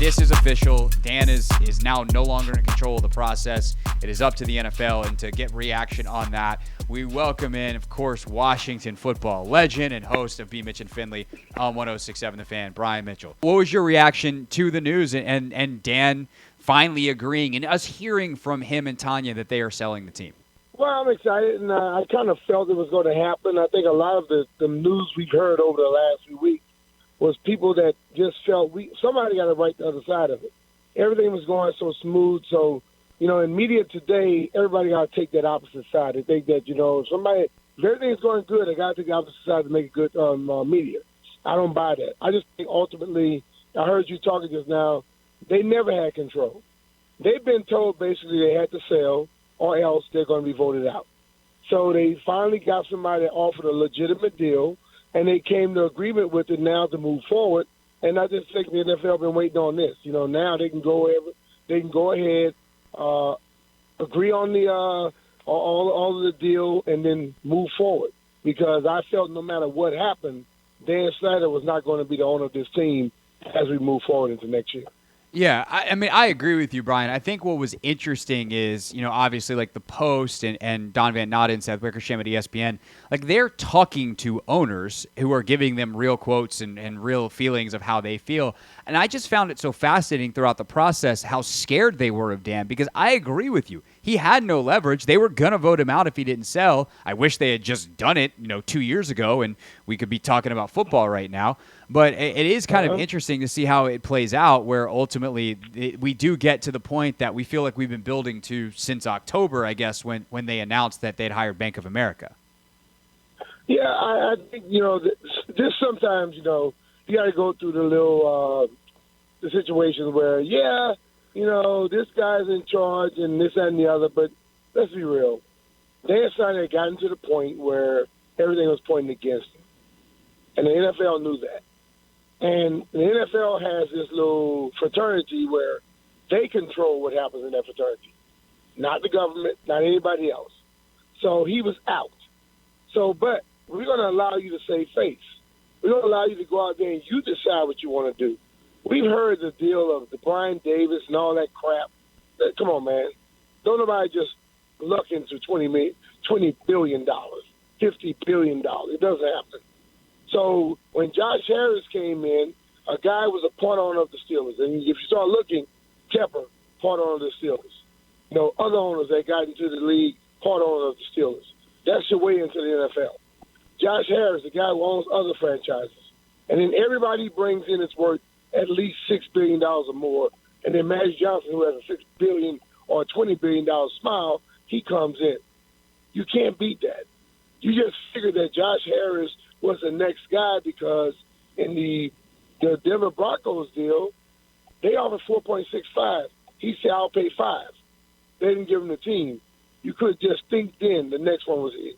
this is official. Dan is now no longer in control of the process. It is up to the NFL, and to get reaction on that, we welcome in, of course, Washington football legend and host of B-Mitch and Finley on 106.7 The Fan, Brian Mitchell. What was your reaction to the news and Dan finally agreeing and us hearing from him and Tanya that they are selling the team? Well, I'm excited, and I kind of felt it was going to happen. I think a lot of the news we've heard over the last few weeks was people that just felt somebody got to write the other side of it. Everything was going so smooth. So, in media today, everybody got to take that opposite side. They think that, if everything's going good, they got to take the opposite side to make it good media. I don't buy that. I just think ultimately, I heard you talking just now, they never had control. They've been told basically they had to sell or else they're going to be voted out. So they finally got somebody that offered a legitimate deal, and they came to agreement with it now to move forward. And I just think the NFL been waiting on this. Now they can go ahead, agree on the all of the deal, and then move forward. Because I felt no matter what happened, Dan Snyder was not going to be the owner of this team as we move forward into next year. Yeah, I agree with you, Brian. I think what was interesting is, obviously, like the Post and Don Van Naden, Seth Wickersham at ESPN, like they're talking to owners who are giving them real quotes and real feelings of how they feel. And I just found it so fascinating throughout the process how scared they were of Dan, because I agree with you. He had no leverage. They were going to vote him out if he didn't sell. I wish they had just done it, 2 years ago, and we could be talking about football right now. But it is kind of interesting to see how it plays out, where ultimately we do get to the point that we feel like we've been building to since October, I guess, when they announced that they'd hired Bank of America. Yeah, I think, this sometimes, you got to go through the situations where, this guy's in charge and this, that, and the other. But let's be real. Dan Snyder had gotten to the point where everything was pointing against him. And the NFL knew that. And the NFL has this little fraternity where they control what happens in that fraternity. Not the government, not anybody else. So he was out. But we're going to allow you to save face. We're going to allow you to go out there and you decide what you want to do. We've heard the deal of the Brian Davis and all that crap. Come on, man. Don't nobody just luck into $20 billion, $50 billion. It doesn't happen. So when Josh Harris came in, a guy was a part owner of the Steelers. And if you start looking, Tepper, part owner of the Steelers. Other owners that got into the league, part owner of the Steelers. That's your way into the NFL. Josh Harris, the guy who owns other franchises. And then everybody brings in is worth at least $6 billion or more. And then Magic Johnson, who has a $6 billion or $20 billion smile, he comes in. You can't beat that. You just figure that Josh Harris was the next guy because in the Denver Broncos deal, they offered 4.65. He said, I'll pay 5. They didn't give him the team. You could just think then the next one was his.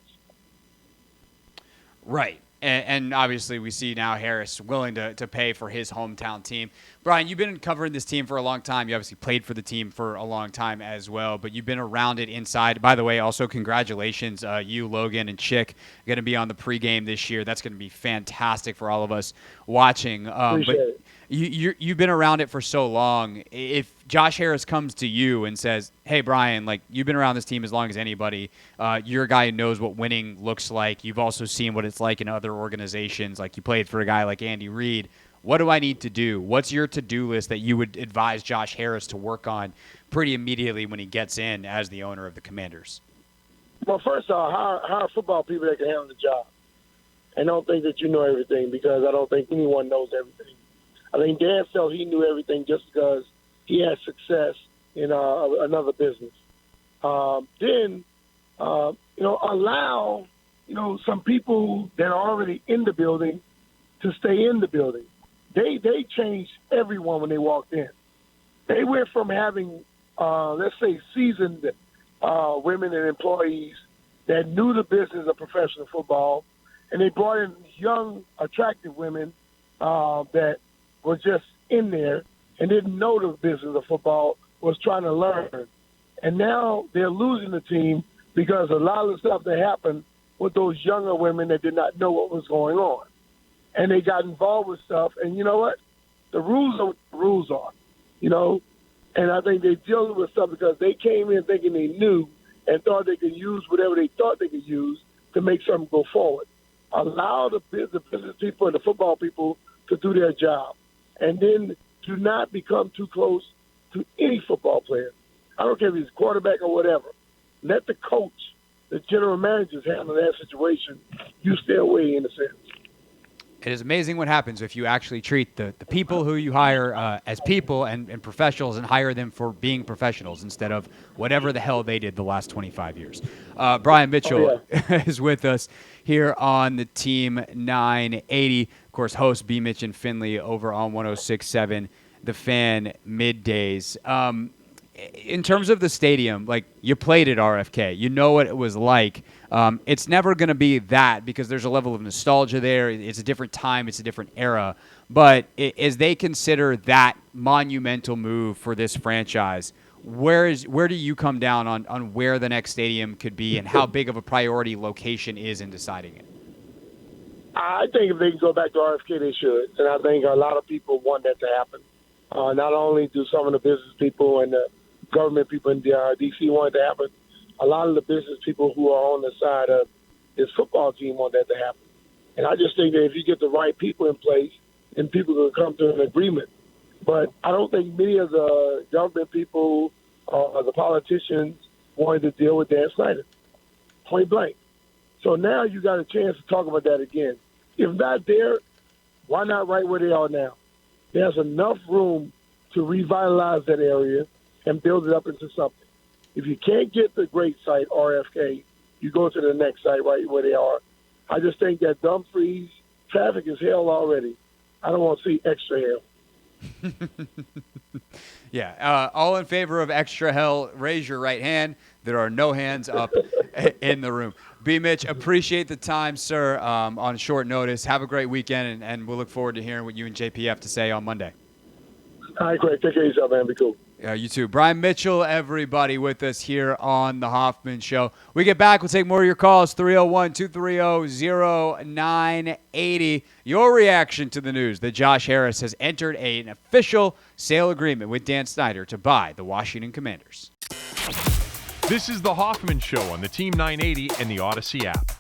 Right. And obviously we see now Harris willing to pay for his hometown team. Brian, you've been covering this team for a long time. You obviously played for the team for a long time as well, but you've been around it inside. By the way, also congratulations, you, Logan, and Chick are going to be on the pregame this year. That's going to be fantastic for all of us watching. Appreciate it. You've been around it for so long. If Josh Harris comes to you and says, hey, Brian, like you've been around this team as long as anybody. You're a guy who knows what winning looks like. You've also seen what it's like in other organizations. Like you played for a guy like Andy Reid. What do I need to do? What's your to-do list that you would advise Josh Harris to work on pretty immediately when he gets in as the owner of the Commanders? Well, first off, hire football people that can handle the job. And don't think that you know everything, because I don't think anyone knows everything. I think Dan felt he knew everything just because he had success in another business. Then, allow, some people that are already in the building to stay in the building. They changed everyone when they walked in. They went from having, let's say, seasoned women and employees that knew the business of professional football, and they brought in young, attractive women that were just in there and didn't know the business of football, was trying to learn. And now they're losing the team because a lot of the stuff that happened with those younger women that did not know what was going on. And they got involved with stuff. And you know what? The rules are what the rules are. you know. And I think they're dealing with stuff because they came in thinking they knew and thought they could use whatever they thought they could use to make something go forward. Allow the business people and the football people to do their job. And then do not become too close to any football player. I don't care if he's a quarterback or whatever. Let the coach, the general managers handle that situation. You stay away in a sense. It is amazing what happens if you actually treat the people who you hire as people and professionals and hire them for being professionals instead of whatever the hell they did the last 25 years. Brian Mitchell is with us here on the Team 980. Of course, host B-Mitch and Finley over on 106.7 The Fan middays. In terms of the stadium, like, you played at RFK. You know what it was like. It's never going to be that because there's a level of nostalgia there. It's a different time. It's a different era. But as they consider that monumental move for this franchise, where do you come down on where the next stadium could be and how big of a priority location is in deciding it? I think if they can go back to RFK, they should. And I think a lot of people want that to happen. Not only do some of the business people and the government people in D.C. want it to happen, a lot of the business people who are on the side of this football team want that to happen. And I just think that if you get the right people in place, then people will come to an agreement. But I don't think many of the government people or the politicians wanted to deal with Dan Snyder, point blank. So now you got a chance to talk about that again. If not there, why not right where they are now? There's enough room to revitalize that area and build it up into something. If you can't get the great site, RFK, you go to the next site right where they are. I just think that Dumfries, traffic is hell already. I don't want to see extra hell. Yeah, all in favor of extra hell, raise your right hand. There are no hands up in the room. B-Mitch, appreciate the time, sir, on short notice. Have a great weekend, and we'll look forward to hearing what you and JP have to say on Monday. All right, great. Take care of yourself, man. Be cool. You too. Brian Mitchell, everybody with us here on the Hoffman Show. We get back, we'll take more of your calls, 301-230-0980. Your reaction to the news that Josh Harris has entered an official sale agreement with Dan Snyder to buy the Washington Commanders. This is the Hoffman Show on the Team 980 and the Odyssey app.